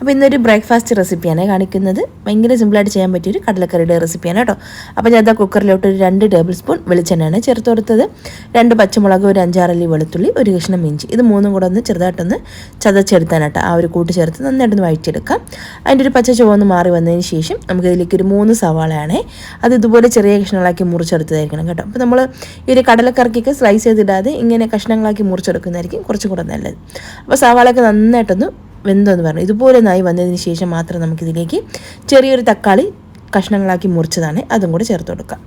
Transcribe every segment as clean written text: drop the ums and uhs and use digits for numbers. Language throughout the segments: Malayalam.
അപ്പോൾ ഇന്നൊരു ബ്രേക്ക്ഫാസ്റ്റ് റെസിപ്പിയാണ് കാണിക്കുന്നത്. ഭയങ്കര സിമ്പിളായിട്ട് ചെയ്യാൻ പറ്റിയൊരു കടലക്കറിയുടെ റെസിപ്പിയാണ് കേട്ടോ. അപ്പോൾ ഞാൻ കുക്കറിലോട്ട് ഒരു 2 ടേബിൾ സ്പൂൺ വെളിച്ചെണ്ണയാണ് ചേർത്ത് കൊടുത്തത്. 2 പച്ചമുളക്, ഒരു 5-6 അല്ലി വെളുത്തുള്ളി, ഒരു കഷ്ണം ഇഞ്ചി, ഇത് മൂന്നും കൂടെ ഒന്ന് ചെറുതായിട്ടൊന്ന് ചതച്ചെടുത്താനായിട്ട് ആ ഒരു കൂട്ട് ചേർത്ത് നന്നായിട്ടൊന്ന് വഴറ്റിയെടുക്കാം. അതിൻ്റെ ഒരു പച്ച ചുവന്ന് മാറി വന്നതിന് ശേഷം നമുക്കിതിലേക്ക് ഒരു 3 സവാളയാണേ, അത് ഇതുപോലെ ചെറിയ കഷ്ണങ്ങളാക്കി മുറിച്ചെടുത്തതായിരിക്കണം കേട്ടോ. അപ്പോൾ നമ്മൾ ഈ ഒരു കടലക്കറിക്കൊക്കെ സ്ലൈസ് ചെയ്തിടാതെ ഇങ്ങനെ കഷ്ണങ്ങളാക്കി മുറിച്ചെടുക്കുന്നതായിരിക്കും കുറച്ചും കൂടെ നല്ലത്. അപ്പോൾ സവാളയൊക്കെ നന്നായിട്ടൊന്ന് വെന്തോന്ന് പറഞ്ഞു ഇതുപോലെ നായി വന്നതിന് ശേഷം മാത്രം നമുക്കിതിലേക്ക് ചെറിയൊരു തക്കാളി കഷ്ണങ്ങളാക്കി മുറിച്ചതാണ്, അതും കൂടി ചേർത്ത് കൊടുക്കാം.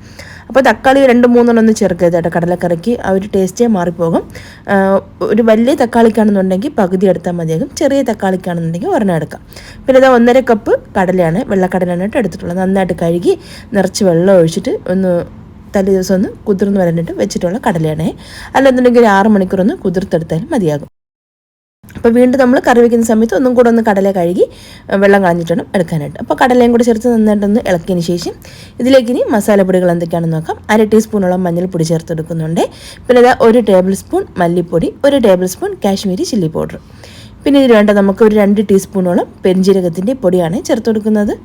അപ്പോൾ തക്കാളി 2-3 ഒന്ന് ചേർക്കരുത് കേട്ടോ, കടലക്കറിക്ക് ആ ഒരു ടേസ്റ്റേ മാറിപ്പോകും. ഒരു വലിയ തക്കാളിക്കാണെന്നുണ്ടെങ്കിൽ പകുതി എടുത്താൽ മതിയാകും, ചെറിയ തക്കാളിക്കാണെന്നുണ്ടെങ്കിൽ ഒരെണ്ണം എടുക്കാം. പിന്നെ ഇതാ 1.5 കപ്പ് കടലയാണ്, വെള്ളക്കടലയാണ് എടുത്തിട്ടുള്ളത്. നന്നായിട്ട് കഴുകി നിറച്ച് വെള്ളം ഒഴിച്ചിട്ട് ഒന്ന് തലേ ദിവസം ഒന്ന് കുതിർന്ന് വരണ്ടിട്ട് വെച്ചിട്ടുള്ള കടലയാണേ. അല്ലെന്നുണ്ടെങ്കിൽ ഒരു 6 മണിക്കൂർ ഒന്ന് കുതിർത്തെടുത്താലും മതിയാകും. അപ്പോൾ വീണ്ടും നമ്മൾ കറി വയ്ക്കുന്ന സമയത്ത് ഒന്നും കൂടെ ഒന്ന് കടല കഴുകി വെള്ളം കളഞ്ഞിട്ട് വേണം എടുക്കാനായിട്ട്. അപ്പോൾ കടലയും കൂടെ ചേർത്ത് നന്നായിട്ടൊന്ന് ഇളക്കിയതിന് ശേഷം ഇതിലേക്ക് ഇനി മസാലപ്പൊടികൾ എന്തൊക്കെയാണെന്ന് നോക്കാം. 1/2 ടീസ്പൂണോളം മഞ്ഞൾപ്പൊടി ചേർത്തെടുക്കുന്നുണ്ട്. പിന്നെ ഇതാ 1 ടേബിൾ സ്പൂൺ മല്ലിപ്പൊടി, 1 table spoon Kashmiri chilli powder. പിന്നെ ഇതിൽ വേണ്ട നമുക്ക് ഒരു 2 ടീസ്പൂണോളം പെരിഞ്ജീരകത്തിൻ്റെ പൊടിയാണ് ചേർത്ത് കൊടുക്കുന്നത്.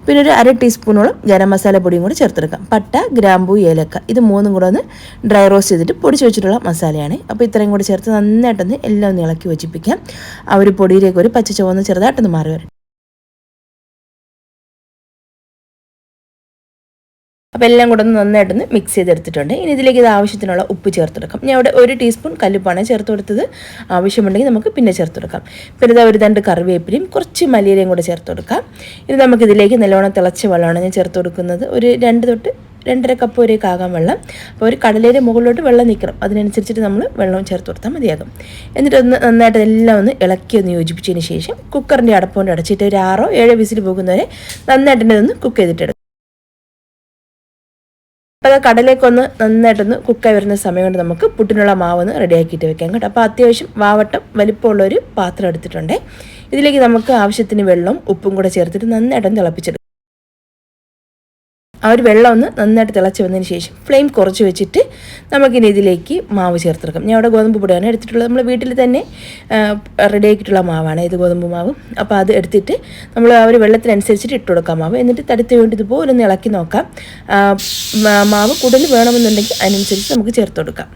പിന്നെ ഒരു 1/2 ടീസ്പൂണോളം ഗരം മസാല പൊടിയും കൂടി ചേർത്തെടുക്കാം. പട്ട, ഗ്രാമ്പൂ, ഏലക്ക, ഇത് മൂന്നും കൂടെ ഒന്ന് ഡ്രൈ റോസ്റ്റ് ചെയ്തിട്ട് പൊടിച്ച് വെച്ചിട്ടുള്ള മസാലയാണ്. അപ്പോൾ ഇത്രയും കൂടി ചേർത്ത് നന്നായിട്ടൊന്ന് എല്ലാം ഒന്ന് ഇളക്കി വെച്ചിപ്പിക്കാം. ആ ഒരു പൊടിയിലേക്ക് ഒരു പച്ച ചുവന്ന് ചെറുതായിട്ടൊന്ന് മാറി വരും. അപ്പോൾ എല്ലാം കൂടെ ഒന്ന് നന്നായിട്ടൊന്ന് മിക്സ് ചെയ്തെടുത്തിട്ടുണ്ട്. ഇനി ഇതിലേക്ക് ഇത് ആവശ്യത്തിനുള്ള ഉപ്പ് ചേർത്തെടുക്കാം. ഞാൻ ഇവിടെ 1 ടീസ്പൂൺ കല്ലുപ്പാണ് ചേർത്ത് കൊടുത്തത്. ആവശ്യമുണ്ടെങ്കിൽ നമുക്ക് പിന്നെ ചേർത്ത് കൊടുക്കാം. പിന്നെ ഇതാ ഒരു 2 കറിവേപ്പിലയും കുറച്ച് മല്ലിയിലയും കൂടെ ചേർത്ത് കൊടുക്കാം. ഇനി നമുക്കിതിലേക്ക് നല്ലോണം തിളച്ച വെള്ളമാണ് ഞാൻ ചേർത്ത് കൊടുക്കുന്നത്. ഒരു 2 തൊട്ട് 2.5 കപ്പ് വരെയൊക്കെ ആകാൻ വെള്ളം. അപ്പോൾ ഒരു കടലയുടെ മുകളിലോട്ട് വെള്ളം നിൽക്കണം, അതിനനുസരിച്ചിട്ട് നമ്മൾ വെള്ളം ചേർത്ത് കൊടുത്താൽ മതിയാകും. എന്നിട്ട് ഒന്ന് നന്നായിട്ട് എല്ലാം ഒന്ന് ഇളക്കി ഒന്ന് യോജിപ്പിച്ചതിന് ശേഷം കുക്കറിൻ്റെ അടപ്പുകൊണ്ട് അടച്ചിട്ട് ഒരു 6-7 വിസിൽ പോകുന്നവരെ നന്നായിട്ട് ഒന്ന് കുക്ക് ചെയ്തിട്ടെടുക്കും. അപ്പോൾ അത് കടലേക്കൊന്ന് നന്നായിട്ടൊന്ന് കുക്കായി വരുന്ന സമയം കൊണ്ട് നമുക്ക് പുട്ടിനുള്ള മാവൊന്ന് റെഡിയാക്കിയിട്ട് വെക്കാം കേട്ടോ. അപ്പോൾ അത്യാവശ്യം വാവട്ടം വലിപ്പമുള്ളൊരു പാത്രം എടുത്തിട്ടുണ്ട്. ഇതിലേക്ക് നമുക്ക് ആവശ്യത്തിന് വെള്ളം ഉപ്പും കൂടെ ചേർത്തിട്ട് നന്നായിട്ടൊന്ന് തിളപ്പിച്ചെടുക്കാം. ആ ഒരു വെള്ളം ഒന്ന് നന്നായിട്ട് തിളച്ച് വന്നതിന് ശേഷം ഫ്ലെയിം കുറച്ച് വെച്ചിട്ട് നമുക്കിനി ഇതിലേക്ക് മാവ് ചേർത്തെടുക്കാം. ഞാൻ അവിടെ ഗോതമ്പ് പൊടിയാണ് എടുത്തിട്ടുള്ളത്. നമ്മൾ വീട്ടിൽ തന്നെ റെഡിയാക്കിയിട്ടുള്ള മാവാണ് ഇത്, ഗോതമ്പ് മാവ്. അപ്പോൾ അത് എടുത്തിട്ട് നമ്മൾ ആ ഒരു വെള്ളത്തിനനുസരിച്ചിട്ട് ഇട്ട് കൊടുക്കാം മാവ്. എന്നിട്ട് തടുത്ത് വേണ്ടി ഇതുപോലെ ഒന്ന് ഇളക്കി നോക്കാം. മാവ് കൂടുതൽ വേണമെന്നുണ്ടെങ്കിൽ അതിനനുസരിച്ച് നമുക്ക് ചേർത്ത് കൊടുക്കാം.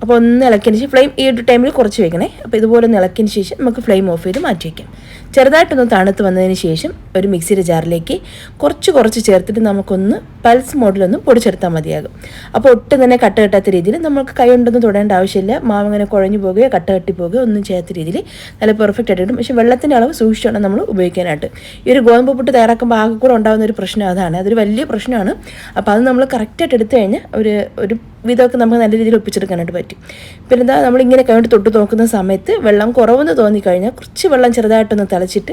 അപ്പോൾ ഒന്ന് ഇളക്കിയതിന് ശേഷം ഫ്ലെയിം ഈ ഒരു ടൈമിൽ കുറച്ച് വയ്ക്കണേ. അപ്പോൾ ഇതുപോലെ ഒന്ന് ഇളക്കിയതിന് ശേഷം നമുക്ക് ഫ്ലെയിം ഓഫ് ചെയ്ത് മാറ്റി വയ്ക്കാം. ചെറുതായിട്ടൊന്ന് തണുത്ത് വന്നതിന് ശേഷം ഒരു മിക്സിയുടെ ജാറിലേക്ക് കുറച്ച് ചേർത്തിട്ട് നമുക്കൊന്ന് പൾസ് മോഡിലൊന്ന് പൊടിച്ചെടുത്താൽ മതിയാകും. അപ്പോൾ ഒട്ടും തന്നെ കട്ട കെട്ടാത്ത രീതിയിൽ നമുക്ക് കൈ കൊണ്ടൊന്നും തൊടേണ്ട ആവശ്യമില്ല. മാവ് അങ്ങനെ കുഴഞ്ഞു പോകുകയോ കട്ട കെട്ടി പോകുകയോ ഒന്നും ചെയ്യാത്ത രീതിയിൽ നല്ല പെർഫെക്റ്റ് ആയിട്ട് കിട്ടും. പക്ഷേ വെള്ളത്തിൻ്റെ അളവ് സൂക്ഷിച്ചാണ് നമ്മൾ ഉപയോഗിക്കാനായിട്ട്. ഈ ഒരു ഗോതമ്പ് പുട്ട് തയ്യാറാക്കുമ്പോൾ ആകെ കൂടെ ഉണ്ടാകുന്ന ഒരു പ്രശ്നം അതാണ്, അതൊരു വലിയ പ്രശ്നമാണ്. അപ്പോൾ അത് നമ്മൾ കറക്റ്റായിട്ട് എടുത്തു കഴിഞ്ഞാൽ ഒരു വിധമൊക്കെ നമുക്ക് നല്ല രീതിയിൽ ഒപ്പിച്ചെടുക്കാനായിട്ട് പറ്റും. പിന്നെ എന്താ നമ്മളിങ്ങനെ കഴിഞ്ഞിട്ട് തൊട്ട് നോക്കുന്ന സമയത്ത് വെള്ളം കുറവെന്ന് തോന്നിക്കഴിഞ്ഞാൽ കുറച്ച് വെള്ളം ചെറുതായിട്ടൊന്ന് തിളച്ചിട്ട്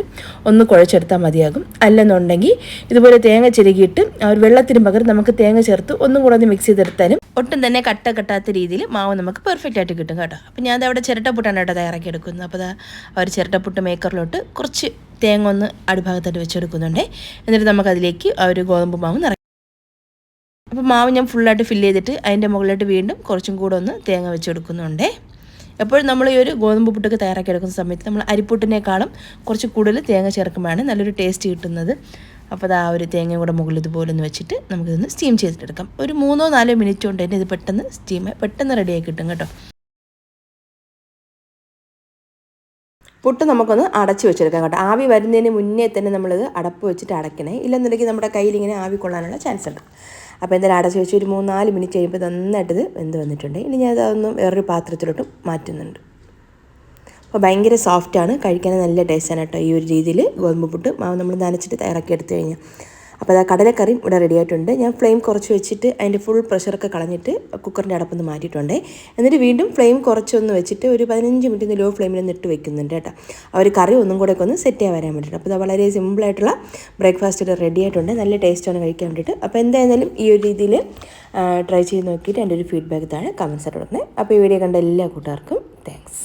ഒന്ന് കുഴച്ചെടുത്താൽ മതിയാകും. അല്ലെന്നുണ്ടെങ്കിൽ ഇതുപോലെ തേങ്ങ ചിരകിയിട്ട് ആ ഒരു വെള്ളത്തിന് പകരം നമുക്ക് തേങ്ങ ചേർത്ത് ഒന്നും കൂടെ ഒന്ന് മിക്സ് ചെയ്തെടുത്താലും ഒട്ടും തന്നെ കട്ട കെട്ടാത്ത രീതിയിൽ മാവ് നമുക്ക് പെർഫെക്റ്റ് ആയിട്ട് കിട്ടും കേട്ടോ. അപ്പോൾ ഞാൻ അവിടെ ചിരട്ടപ്പുട്ടാണ് കേട്ടോ തയ്യാറാക്കി എടുക്കുന്നത്. അപ്പോൾ ആ ഒരു ചിരട്ടപ്പുട്ട് മേക്കറിലോട്ട് കുറച്ച് തേങ്ങ ഒന്ന് അടിഭാഗത്തായിട്ട് വെച്ചെടുക്കുന്നുണ്ട്. എന്നിട്ട് നമുക്കതിലേക്ക് ആ ഒരു ഗോതമ്പ് മാവ് നിറയ്ക്കും. അപ്പോൾ മാവ് ഞാൻ ഫുള്ളായിട്ട് ഫില്ല് ചെയ്തിട്ട് അതിൻ്റെ മുകളിലായിട്ട് വീണ്ടും കുറച്ചും കൂടെ ഒന്ന് തേങ്ങ വെച്ച് കൊടുക്കുന്നുണ്ട്. എപ്പോഴും നമ്മൾ ഈ ഒരു ഗോതമ്പ് പുട്ടൊക്കെ തയ്യാറാക്കി എടുക്കുന്ന സമയത്ത് നമ്മൾ അരിപ്പുട്ടിനേക്കാളും കുറച്ച് കൂടുതൽ തേങ്ങ ചേർക്കുമ്പോഴാണ് നല്ലൊരു ടേസ്റ്റ് കിട്ടുന്നത്. അപ്പോൾ അത് ആ ഒരു തേങ്ങയും കൂടെ മുകളിൽ ഇതുപോലെ ഒന്ന് വെച്ചിട്ട് നമുക്കിതൊന്ന് സ്റ്റീം ചെയ്തിട്ടെടുക്കാം. ഒരു 3-4 മിനിറ്റ് കൊണ്ട് തന്നെ ഇത് പെട്ടെന്ന് റെഡിയാക്കി കിട്ടും കേട്ടോ. പുട്ട് നമുക്കൊന്ന് അടച്ച് വെച്ചെടുക്കാം കേട്ടോ. ആവി വരുന്നതിന് മുന്നേ തന്നെ നമ്മളിത് അടപ്പ് വെച്ചിട്ട് അടയ്ക്കണേ, ഇല്ലെന്നുണ്ടെങ്കിൽ നമ്മുടെ കയ്യിൽ ഇങ്ങനെ ആവി കൊള്ളാനുള്ള ചാൻസ് ഉണ്ട്. അപ്പോൾ എന്തായാലും അടച്ച് വെച്ച് ഒരു 3-4 മിനിറ്റ് കഴിയുമ്പോൾ നന്നായിട്ടിത് വെന്ത് വന്നിട്ടുണ്ട്. ഇനി ഞാൻ അതൊന്ന് വേറൊരു പാത്രത്തിലോട്ട് മാറ്റുന്നുണ്ട്. അപ്പോൾ ഭയങ്കര സോഫ്റ്റാണ്, കഴിക്കാൻ നല്ല ടേസ്റ്റാണ് കേട്ടോ ഈ ഒരു രീതിയിൽ ഗോതമ്പ് പുട്ട് മാവ് നമ്മൾ നനച്ചിട്ട് തയ്യാറാക്കി എടുത്തു കഴിഞ്ഞാൽ. അപ്പോൾ അത് കടലക്കറിയും ഇവിടെ റെഡി ആയിട്ടുണ്ട്. ഞാൻ ഫ്ലെയിം കുറച്ച് വെച്ചിട്ട് അതിൻ്റെ ഫുൾ പ്രഷറൊക്കെ കളഞ്ഞിട്ട് കുക്കറിൻ്റെ അടപ്പൊന്ന് മാറ്റിയിട്ടുണ്ട്. എന്നിട്ട് വീണ്ടും ഫ്ലെയിം കുറച്ചൊന്ന് വെച്ചിട്ട് ഒരു 15 മിനിറ്റ് ലോ ഫ്ലെയിമിൽ ഇട്ട് വെക്കുന്നുണ്ട് കേട്ടോ. ആ ഒരു കറി ഒന്നും കൂടെ ഒക്കെ ഒന്ന് സെറ്റ് ചെയ്യാൻ വരാൻ വേണ്ടിയിട്ട്. അപ്പോൾ അത് വളരെ സിമ്പിളായിട്ടുള്ള ബ്രേക്ക്ഫാസ്റ്റ് ഇവിടെ റെഡി ആയിട്ടുണ്ട്. നല്ല ടേസ്റ്റാണ് കഴിക്കാൻ വേണ്ടിയിട്ട്. അപ്പോൾ എന്തായാലും ഈ ഒരു രീതിയിൽ ട്രൈ ചെയ്ത് നോക്കിയിട്ട് എൻ്റെ ഒരു ഫീഡ്ബാക്ക് താഴെ കമൻസ് ആയിട്ട് കൊടുക്കണേ. അപ്പോൾ ഈ വീഡിയോ കണ്ട എല്ലാ കൂട്ടുകാർക്കും താങ്ക്സ്.